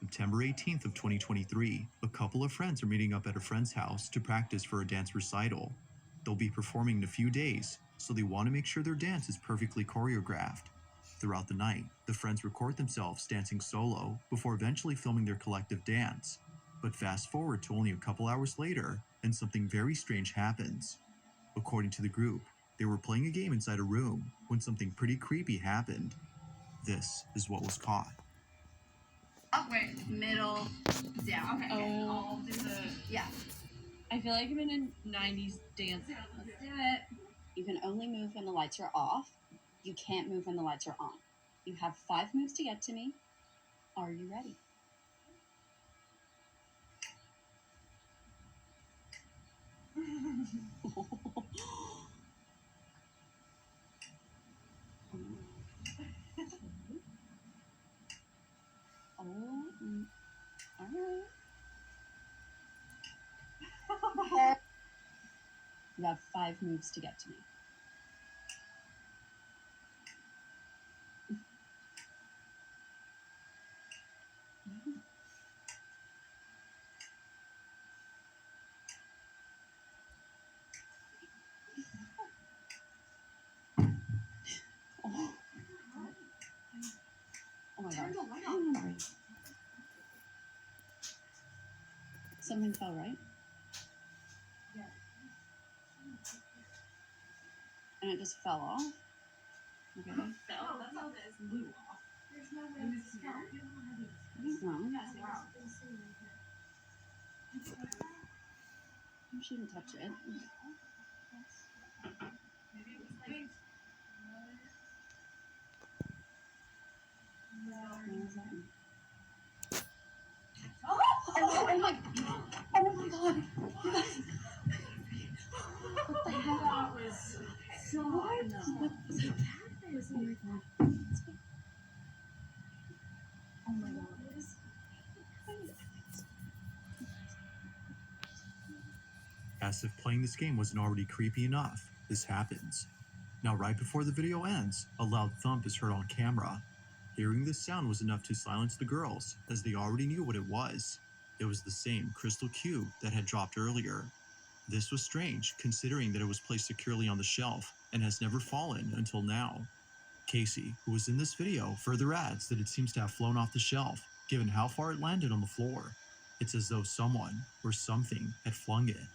September 18th of 2023, a couple of friends are meeting up at a friend's house to practice for a dance recital. They'll be performing in a few days, so they want to make sure their dance is perfectly choreographed. Throughout the night, the friends record themselves dancing solo before eventually filming their collective dance. But fast forward to only a couple hours later, and something very strange happens. According to the group, they were playing a game inside a room when something pretty creepy happened. This is what was caught. Upright, middle, down. Okay. I'll do the. Yeah. I feel like I'm in a 90s dance. Let's do it. You can only move when the lights are off. You can't move when the lights are on. You have 5 moves to get to me. Are you ready? All right. You have 5 moves to get to me. Oh my God. Something fell, right? Yeah. And it just fell off? Okay. Oh, that's how this blew off. There's no way this is wrong. No. Wow. You shouldn't touch it. Maybe it was like. Oh my God. You guys. What the hell? That was so. What? No. What was oh my God. Oh my God. As if playing this game wasn't already creepy enough, this happens. Now, right before the video ends, a loud thump is heard on camera. Hearing this sound was enough to silence the girls, as they already knew what it was. It was the same crystal cube that had dropped earlier. This was strange, considering that it was placed securely on the shelf and has never fallen until now. Casey, who was in this video, further adds that it seems to have flown off the shelf, given how far it landed on the floor. It's as though someone or something had flung it.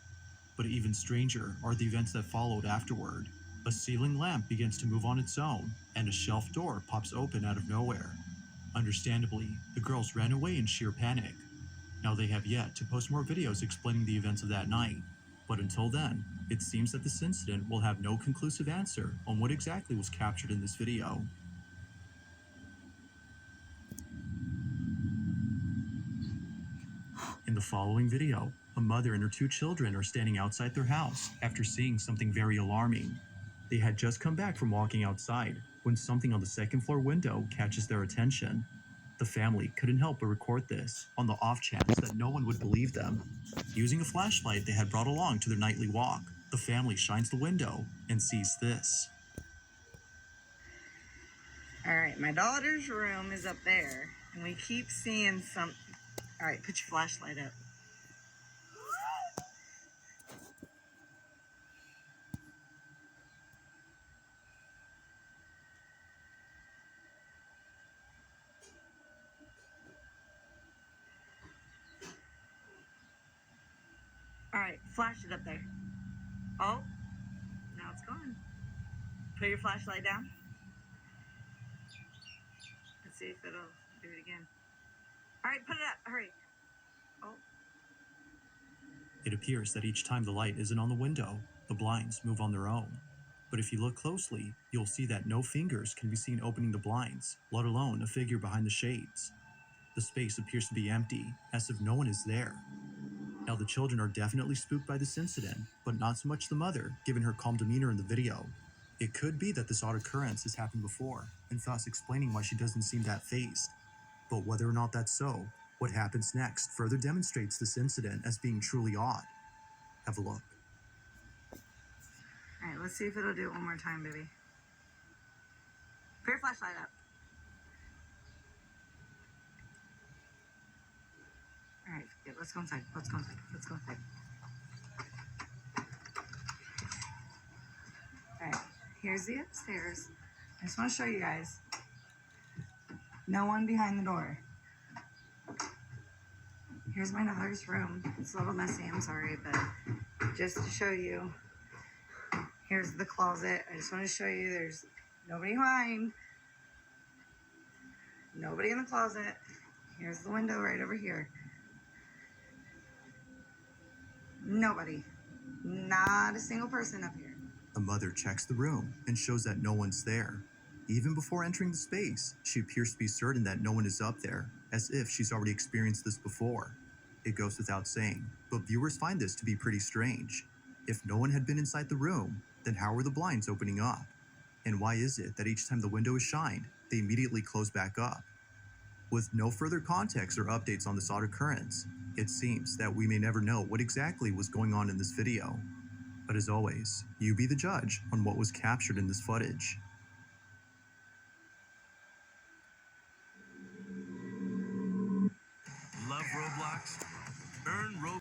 But even stranger are the events that followed afterward. A ceiling lamp begins to move on its own, and a shelf door pops open out of nowhere. Understandably, the girls ran away in sheer panic. Now they have yet to post more videos explaining the events of that night. But until then, it seems that this incident will have no conclusive answer on what exactly was captured in this video. In the following video, a mother and her 2 children are standing outside their house after seeing something very alarming. They had just come back from walking outside when something on the 2nd floor window catches their attention. The family couldn't help but record this on the off chance that no one would believe them. Using a flashlight they had brought along to their nightly walk, the family shines the window and sees this. All right, my daughter's room is up there, and we keep seeing some. All right, put your flashlight up. All right, flash it up there. Oh, now it's gone. Put your flashlight down. Let's see if it'll do it again. All right, put it up. Hurry. Oh. It appears that each time the light isn't on the window, the blinds move on their own. But if you look closely, you'll see that no fingers can be seen opening the blinds, let alone a figure behind the shades. The space appears to be empty, as if no one is there. Now the children are definitely spooked by this incident, but not so much the mother, given her calm demeanor in the video. It could be that this odd occurrence has happened before, and thus explaining why she doesn't seem that fazed. But whether or not that's so, what happens next further demonstrates this incident as being truly odd. Have a look. All right, let's see if it'll do it one more time, baby. Put your flashlight up. Let's go inside. Let's go inside. Let's go inside. All right. Here's the upstairs. I just want to show you guys. No one behind the door. Here's my daughter's room. It's a little messy, I'm sorry, but just to show you. Here's the closet. I just want to show you there's nobody behind. Nobody in the closet. Here's the window right over here. Nobody. Not a single person up here. The mother checks the room and shows that no one's there. Even before entering the space, she appears to be certain that no one is up there, as if she's already experienced this before. It goes without saying, but viewers find this to be pretty strange. If no one had been inside the room, then how were the blinds opening up? And why is it that each time the window is shined, they immediately close back up? With no further context or updates on this odd occurrence, it seems that we may never know what exactly was going on in this video. But as always, you be the judge on what was captured in this footage. Love Roblox? Earn Roblox.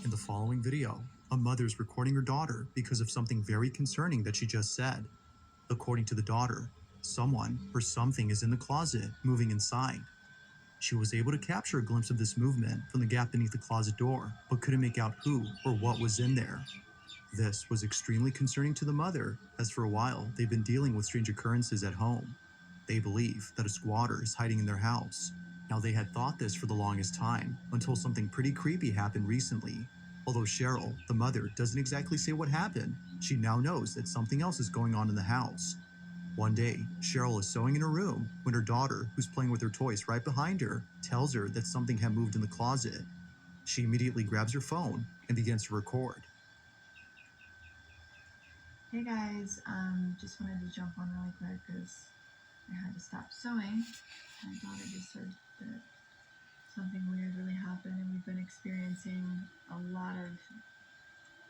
In the following video, a mother is recording her daughter because of something very concerning that she just said. According to the daughter, someone or something is in the closet moving inside. She was able to capture a glimpse of this movement from the gap beneath the closet door, but couldn't make out who or what was in there. This was extremely concerning to the mother, as for a while they've been dealing with strange occurrences at home. They believe that a squatter is hiding in their house. Now, they had thought this for the longest time, until something pretty creepy happened recently. Although Cheryl, the mother, doesn't exactly say what happened, she now knows that something else is going on in the house. One day, Cheryl is sewing in her room when her daughter, who's playing with her toys right behind her, tells her that something had moved in the closet. She immediately grabs her phone and begins to record. Hey guys, just wanted to jump on really quick because I had to stop sewing. My daughter just said that something weird really happened, and we've been experiencing a lot of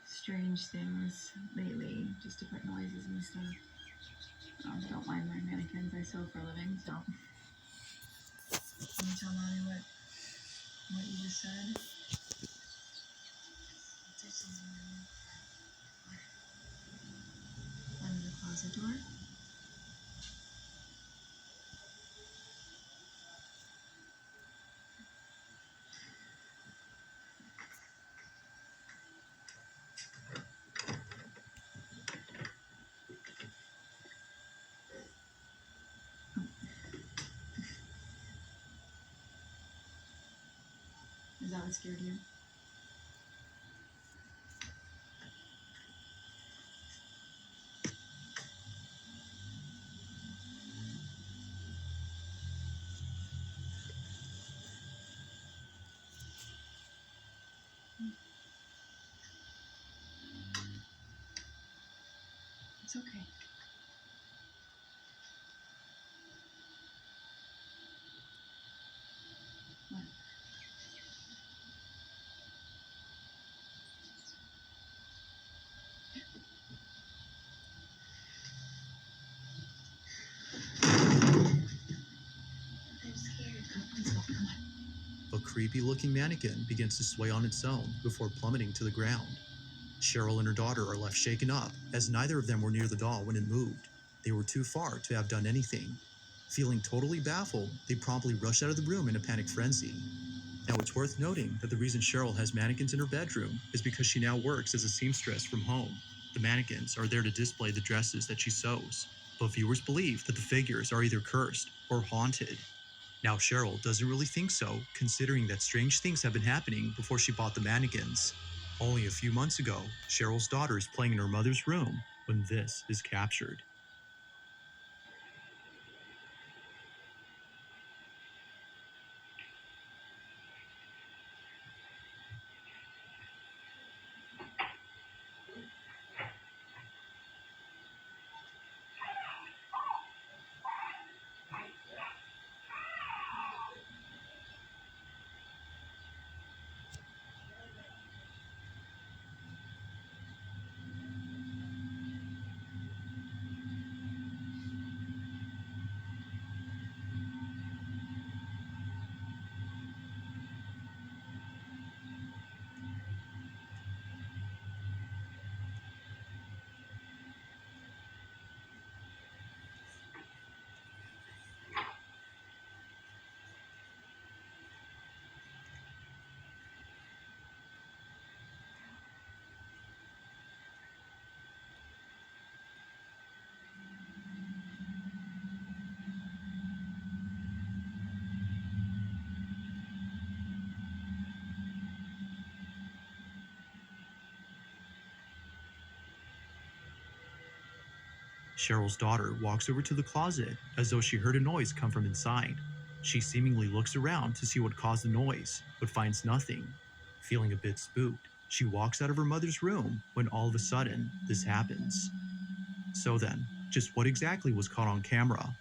strange things lately, just different noises and stuff. Don't mind my mannequins, I sew for a living, so. Can you tell Mommy what you just said? There's something under the closet door. Is that what scared you? It's okay. What? I'm scared. Let's go, come on. A creepy-looking mannequin begins to sway on its own before plummeting to the ground. Cheryl and her daughter are left shaken up, as neither of them were near the doll when it moved. They were too far to have done anything. Feeling totally baffled, they promptly rush out of the room in a panic frenzy. Now, it's worth noting that the reason Cheryl has mannequins in her bedroom is because she now works as a seamstress from home. The mannequins are there to display the dresses that she sews, but viewers believe that the figures are either cursed or haunted. Now, Cheryl doesn't really think so, considering that strange things have been happening before she bought the mannequins. Only a few months ago, Cheryl's daughter is playing in her mother's room when this is captured. Cheryl's daughter walks over to the closet as though she heard a noise come from inside. She seemingly looks around to see what caused the noise, but finds nothing. Feeling a bit spooked, she walks out of her mother's room when all of a sudden, this happens. So then, just what exactly was caught on camera?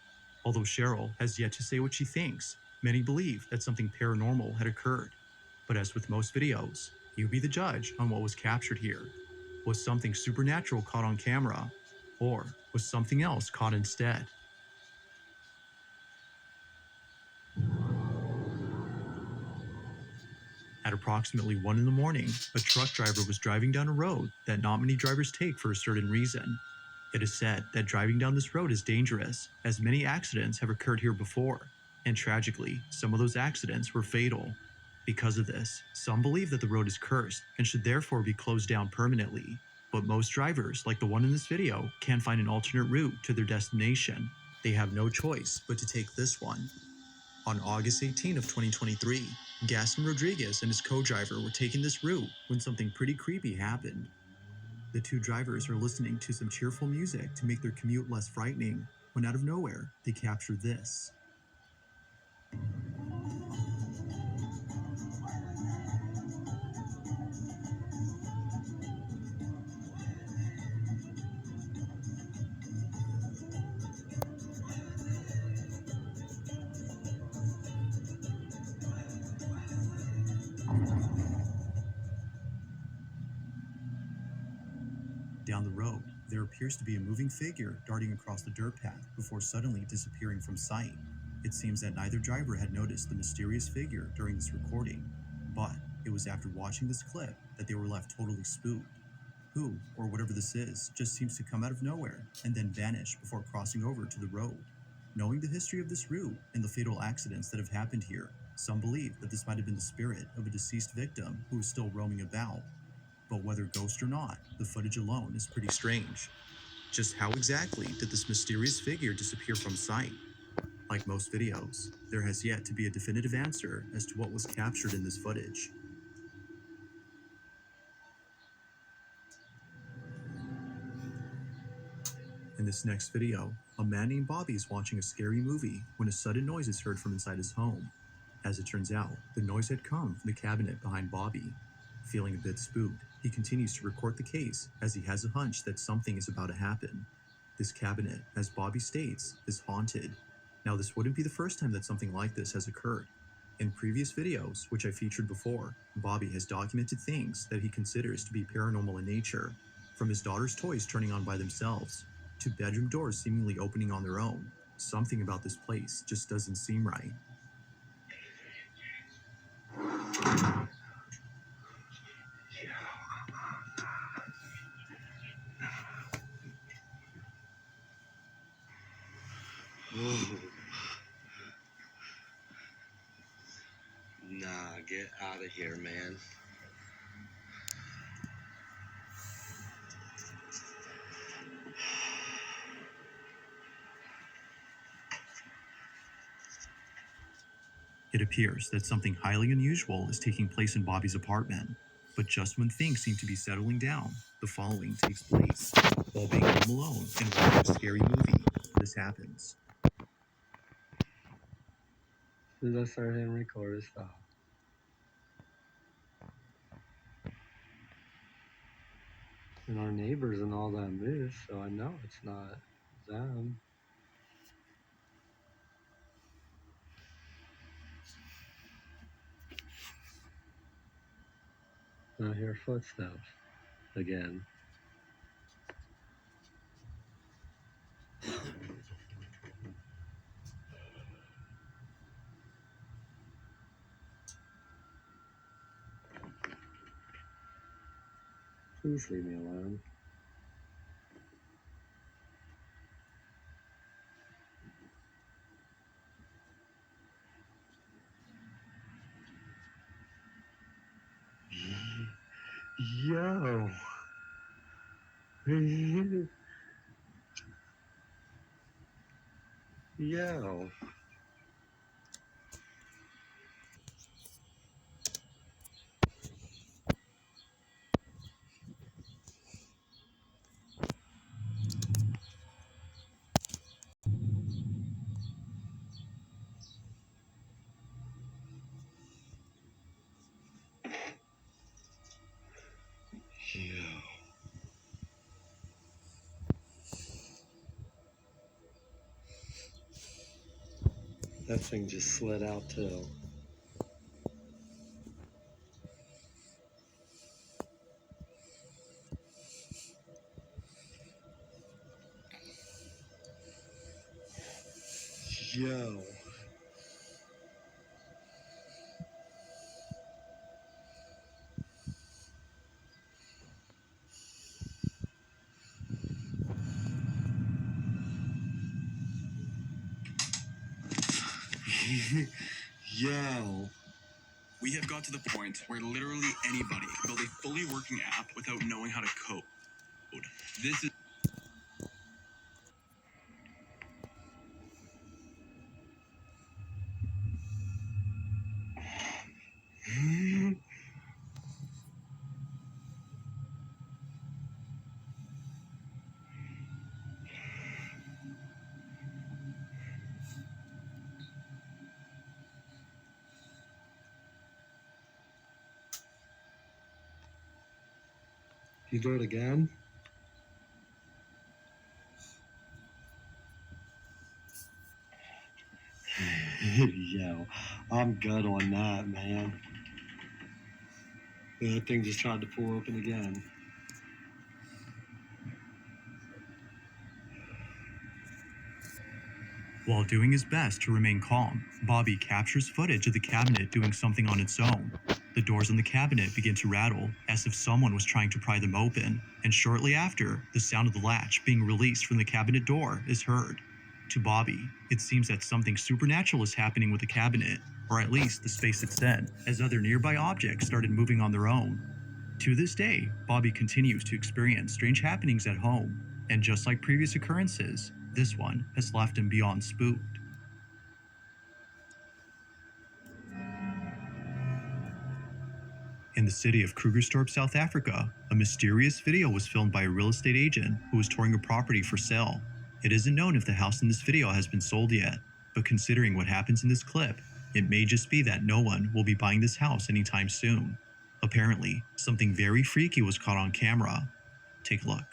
Although Cheryl has yet to say what she thinks, many believe that something paranormal had occurred. But as with most videos, you be the judge on what was captured here. Was something supernatural caught on camera? Or was something else caught instead? At approximately 1 in the morning, a truck driver was driving down a road that not many drivers take for a certain reason. It is said that driving down this road is dangerous, as many accidents have occurred here before, and tragically, some of those accidents were fatal. Because of this, some believe that the road is cursed and should therefore be closed down permanently. But most drivers, like the one in this video, can't find an alternate route to their destination. They have no choice but to take this one. On August 18 of 2023, Gaston Rodriguez and his co-driver were taking this route when something pretty creepy happened. The two drivers are listening to some cheerful music to make their commute less frightening, when out of nowhere, they capture this. Down the road, there appears to be a moving figure darting across the dirt path before suddenly disappearing from sight. It seems that neither driver had noticed the mysterious figure during this recording, but it was after watching this clip that they were left totally spooked. Who, or whatever this is, just seems to come out of nowhere and then vanish before crossing over to the road. Knowing the history of this route and the fatal accidents that have happened here, some believe that this might have been the spirit of a deceased victim who is still roaming about. But whether ghost or not, the footage alone is pretty strange. Just how exactly did this mysterious figure disappear from sight? Like most videos, there has yet to be a definitive answer as to what was captured in this footage. In this next video, a man named Bobby is watching a scary movie when a sudden noise is heard from inside his home. As it turns out, the noise had come from the cabinet behind Bobby. Feeling a bit spooked, he continues to record the case as he has a hunch that something is about to happen. This cabinet, as Bobby states, is haunted. Now, this wouldn't be the first time that something like this has occurred. In previous videos, which I featured before, Bobby has documented things that he considers to be paranormal in nature, from his daughter's toys turning on by themselves, to bedroom doors seemingly opening on their own. Something about this place just doesn't seem right. Nah, get out of here, man. It appears that something highly unusual is taking place in Bobby's apartment. But just when things seem to be settling down, the following takes place. While being home alone and watching a scary movie, this happens. As soon as I started hitting record, it stopped. And our neighbors and all that move, so I know it's not them. I hear footsteps again. Please leave me alone. Yo. Yo. That thing just slid out too. Yo. Yo. We have got to the point where literally anybody can build a fully working app without knowing how to code. This is You do it again? Yo, I'm good on that, man. That thing just tried to pull open again. While doing his best to remain calm, Bobby captures footage of the cabinet doing something on its own. The doors on the cabinet begin to rattle, as if someone was trying to pry them open, and shortly after, the sound of the latch being released from the cabinet door is heard. To Bobby, it seems that something supernatural is happening with the cabinet, or at least the space it's in, as other nearby objects started moving on their own. To this day, Bobby continues to experience strange happenings at home, and just like previous occurrences, this one has left him beyond spooked. In the city of Krugerstorp, South Africa, a mysterious video was filmed by a real estate agent who was touring a property for sale. It isn't known if the house in this video has been sold yet, but considering what happens in this clip, it may just be that no one will be buying this house anytime soon. Apparently, something very freaky was caught on camera. Take a look.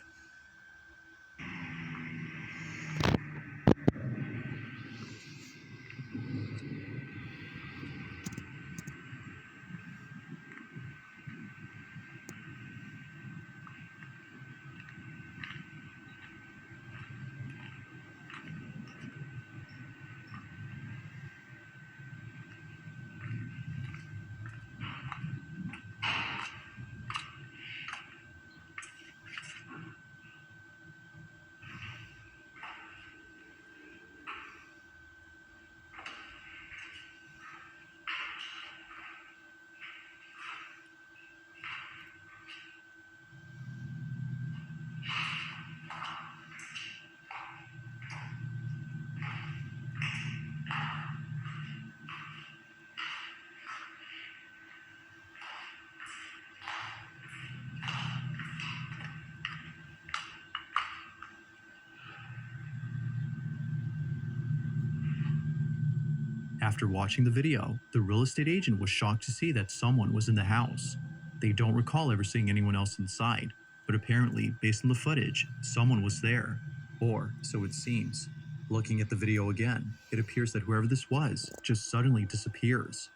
After watching the video, the real estate agent was shocked to see that someone was in the house. They don't recall ever seeing anyone else inside, but apparently, based on the footage, someone was there. Or so it seems. Looking at the video again, it appears that whoever this was just suddenly disappears.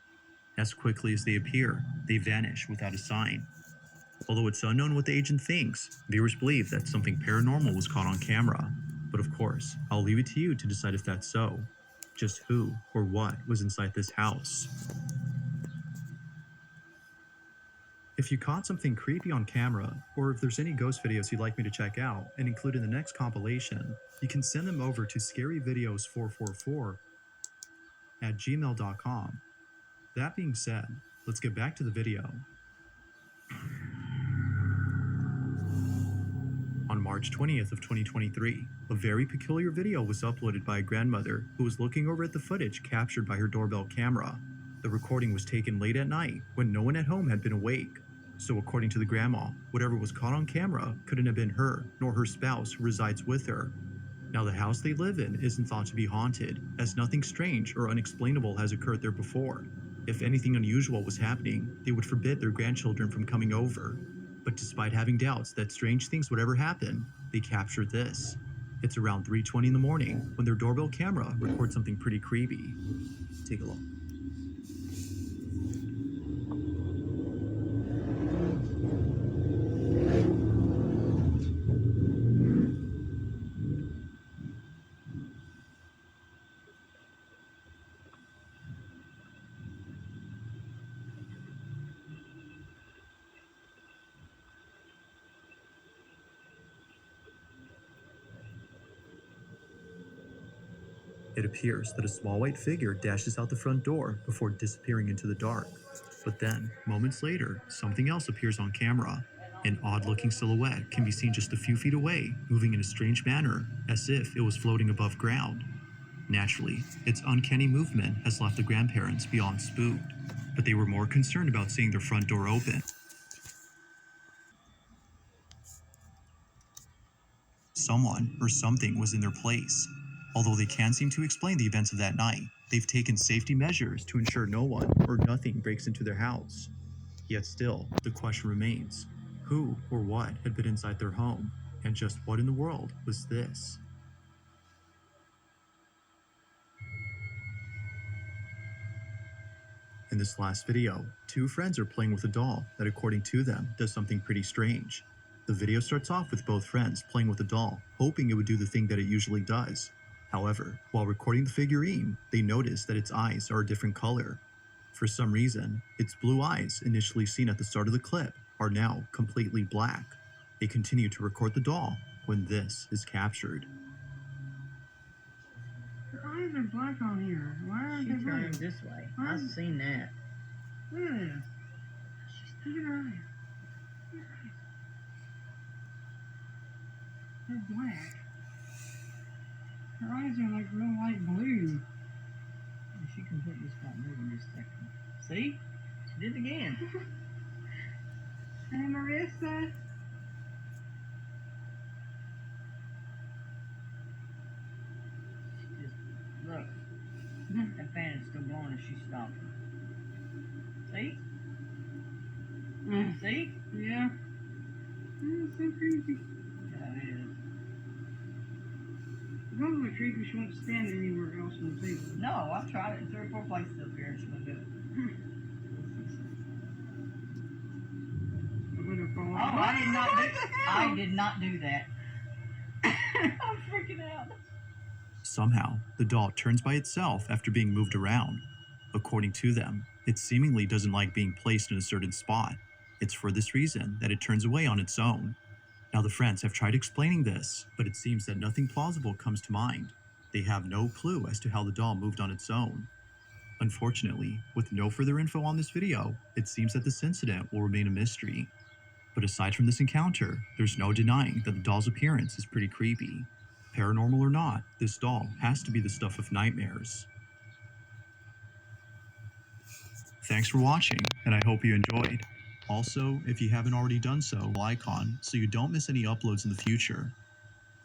As quickly as they appear, they vanish without a sign. Although it's unknown what the agent thinks, viewers believe that something paranormal was caught on camera. But of course, I'll leave it to you to decide if that's so. Just who or what was inside this house. If you caught something creepy on camera, or if there's any ghost videos you'd like me to check out and include in the next compilation, you can send them over to scaryvideos444@gmail.com. That being said, let's get back to the video. On March 20th of 2023, a very peculiar video was uploaded by a grandmother who was looking over at the footage captured by her doorbell camera. The recording was taken late at night when no one at home had been awake. So according to the grandma, whatever was caught on camera couldn't have been her nor her spouse who resides with her. Now the house they live in isn't thought to be haunted, as nothing strange or unexplainable has occurred there before. If anything unusual was happening, they would forbid their grandchildren from coming over. But despite having doubts that strange things would ever happen, they captured this. It's around 3:20 in the morning when their doorbell camera records something pretty creepy. Take a look. It appears that a small white figure dashes out the front door before disappearing into the dark. But then, moments later, something else appears on camera. An odd-looking silhouette can be seen just a few feet away, moving in a strange manner, as if it was floating above ground. Naturally, its uncanny movement has left the grandparents beyond spooked, but they were more concerned about seeing their front door open. Someone or something was in their place. Although they can't seem to explain the events of that night, they've taken safety measures to ensure no one or nothing breaks into their house. Yet still, the question remains, who or what had been inside their home, and just what in the world was this? In this last video, two friends are playing with a doll that, according to them, does something pretty strange. The video starts off with both friends playing with the doll, hoping it would do the thing that it usually does. However, while recording the figurine, they notice that its eyes are a different color. For some reason, its blue eyes, initially seen at the start of the clip, are now completely black. They continue to record the doll when this is captured. Her eyes are black on here. Why are they turned black? this way. Why? I've seen that. Look at this. Look at her eyes. Look at her eyes. They're black. Her eyes are like real light blue. She completely stopped moving this second. See? She did it again. Hey, Marissa. She just, look. That fan is still blowing and she's stopping. See? See? Yeah. It's so creepy. Yeah, it is. It's almost creepy she won't stand anywhere else on the table. No, I've tried it in 3 or 4 places up here and she won't do it. Oh, I did not do that. I'm freaking out. Somehow, the doll turns by itself after being moved around. According to them, it seemingly doesn't like being placed in a certain spot. It's for this reason that it turns away on its own. Now the friends have tried explaining this, but it seems that nothing plausible comes to mind. They have no clue as to how the doll moved on its own. Unfortunately, with no further info on this video, it seems that this incident will remain a mystery. But aside from this encounter, there's no denying that the doll's appearance is pretty creepy. Paranormal or not, this doll has to be the stuff of nightmares. Thanks for watching, and I hope you enjoyed. Also, if you haven't already done so, icon so you don't miss any uploads in the future.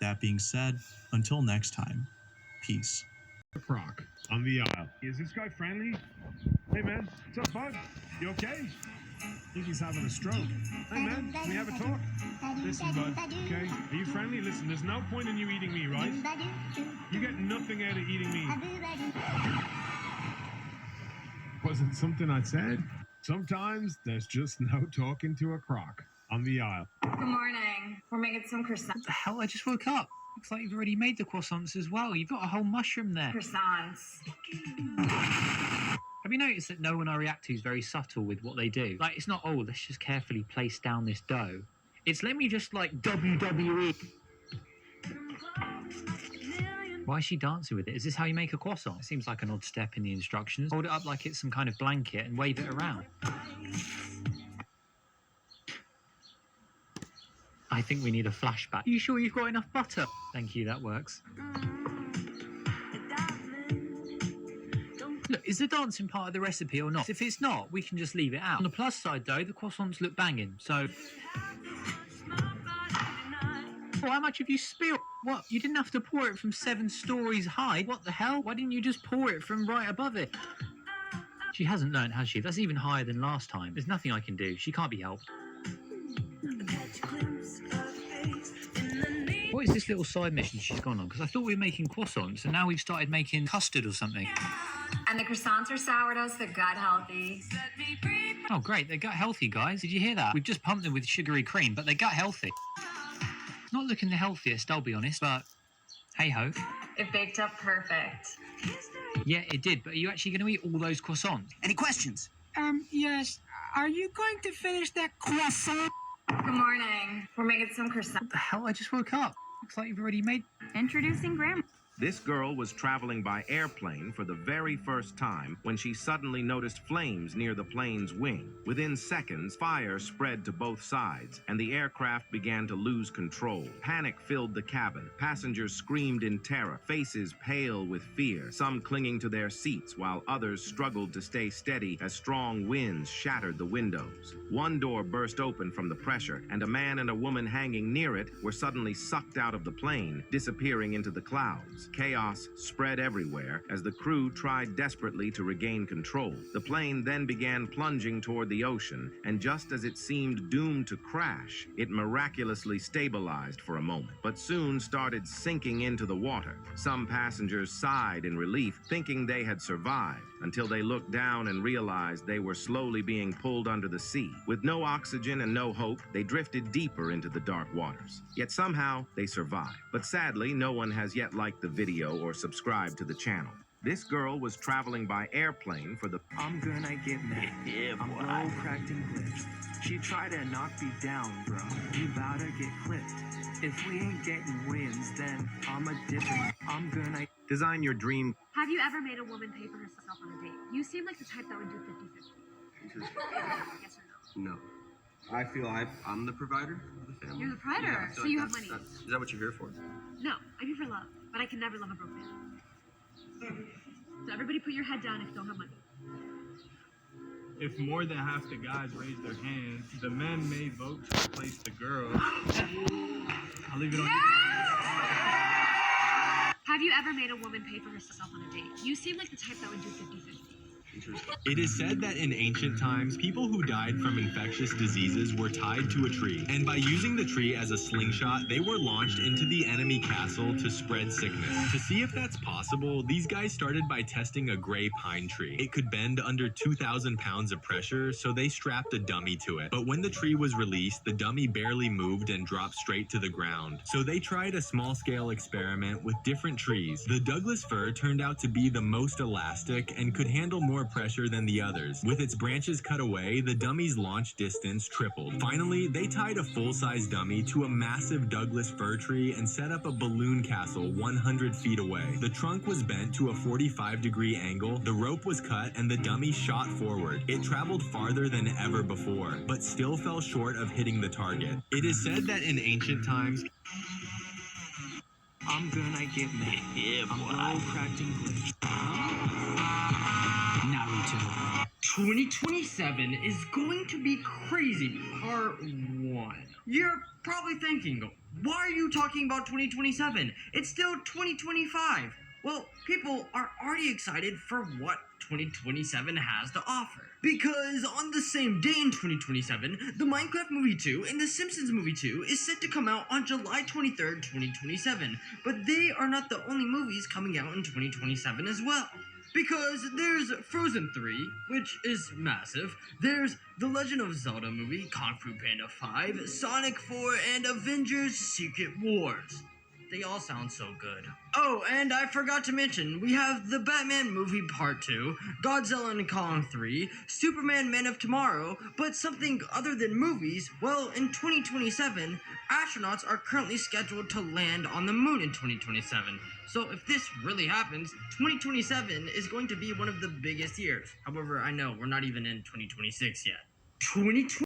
That being said, until next time, peace. Croc on the aisle. Is this guy friendly? Hey man, what's up, bud? You okay? I think he's having a stroke. Hey man, can we have a talk? Listen, bud, okay? Are you friendly? Listen, there's no point in you eating me, right? You get nothing out of eating me. Wasn't something I said? Sometimes there's just no talking to a croc on the aisle. Good morning. We're making some croissants. What the hell? I just woke up. Looks like you've already made the croissants as well. You've got a whole mushroom there. Croissants. Have you noticed that no one I react to is very subtle with what they do? Like, it's not, oh, let's just carefully place down this dough. It's let me just, like, WWE. Why is she dancing with it? Is this how you make a croissant? It seems like an odd step in the instructions. Hold it up like it's some kind of blanket and wave it around. I think we need a flashback. Are you sure you've got enough butter? Thank you, that works. Look, is the dancing part of the recipe or not? If it's not, we can just leave it out. On the plus side, though, the croissants look banging, so... Oh, how much have you spilled? What? You didn't have to pour it from 7 stories high. What the hell? Why didn't you just pour it from right above it? She hasn't learned, has she? That's even higher than last time. There's nothing I can do. She can't be helped. What is this little side mission she's gone on? Because I thought we were making croissants, and now we've started making custard or something. And the croissants are sourdough, so they're gut healthy. Oh, great. They're gut healthy, guys. Did you hear that? We've just pumped them with sugary cream, but they're gut healthy. Not looking the healthiest, I'll be honest, but hey-ho. It baked up perfect. Yeah, it did, but are you actually going to eat all those croissants? Any questions? Yes. Are you going to finish that croissant? Good morning. We're making some croissants. What the hell? I just woke up. Looks like you've already made... Introducing Grandma. This girl was traveling by airplane for the very first time when she suddenly noticed flames near the plane's wing. Within seconds, fire spread to both sides, and the aircraft began to lose control. Panic filled the cabin. Passengers screamed in terror, faces pale with fear, some clinging to their seats while others struggled to stay steady as strong winds shattered the windows. One door burst open from the pressure, and a man and a woman hanging near it were suddenly sucked out of the plane, disappearing into the clouds. Chaos spread everywhere as the crew tried desperately to regain control. The plane then began plunging toward the ocean, and just as it seemed doomed to crash, it miraculously stabilized for a moment, but soon started sinking into the water. Some passengers sighed in relief, thinking they had survived, until they looked down and realized they were slowly being pulled under the sea. With no oxygen and no hope, they drifted deeper into the dark waters. Yet somehow, they survived. But sadly, no one has yet liked the video or subscribed to the channel. This girl was traveling by airplane for the... I'm gonna get mad. Yeah, I'm boy. all cracked and glitched. She tried to knock me down, bro. You bout to get clipped. If we ain't getting wins, then I'm a different. I'm gonna... Design your dream... Have you ever made a woman pay for herself on a date? You seem like the type that would do 50-50. Yes or no? No. I feel I'm the provider of the family. You're the provider, Yeah, I feel so like you have that's- money. Is that what you're here for? No, I'm here for love, but I can never love a broke man. So everybody put your head down if you don't have money. If more than half the guys raise their hands, the men may vote to replace the girls. I'll leave it on you. Have you ever made a woman pay for herself on a date? You seem like the type that would do 50-50. It is said that in ancient times, people who died from infectious diseases were tied to a tree, and by using the tree as a slingshot, they were launched into the enemy castle to spread sickness. To see if that's possible, these guys started by testing a gray pine tree. It could bend under 2,000 pounds of pressure, so they strapped a dummy to it. But when the tree was released, the dummy barely moved and dropped straight to the ground. So they tried a small-scale experiment with different trees. The Douglas fir turned out to be the most elastic and could handle more pressure than the others. With its branches cut away, the dummy's launch distance tripled. Finally, they tied a full-size dummy to a massive Douglas fir tree and set up a balloon castle 100 feet away. The trunk was bent to a 45-degree angle, the rope was cut, and the dummy shot forward. It traveled farther than ever before, but still fell short of hitting the target. It is said that in ancient times, I'm gonna get mad. Yeah, I'm all cracked and glitched. Naruto. 2027 is going to be crazy, part 1. You're probably thinking, why are you talking about 2027? It's still 2025. Well, people are already excited for what 2027 has to offer. Because on the same day in 2027, the Minecraft Movie 2 and the Simpsons Movie 2 is set to come out on July 23rd, 2027. But they are not the only movies coming out in 2027 as well. Because there's Frozen 3, which is massive. There's the Legend of Zelda movie, Kung Fu Panda 5, Sonic 4, and Avengers Secret Wars. They all sound so good. Oh, and I forgot to mention, we have the Batman movie Part 2, Godzilla and Kong 3, Superman Men of Tomorrow, but something other than movies, well, in 2027, astronauts are currently scheduled to land on the moon in 2027. So if this really happens, 2027 is going to be one of the biggest years. However, I know we're not even in 2026 yet. 2020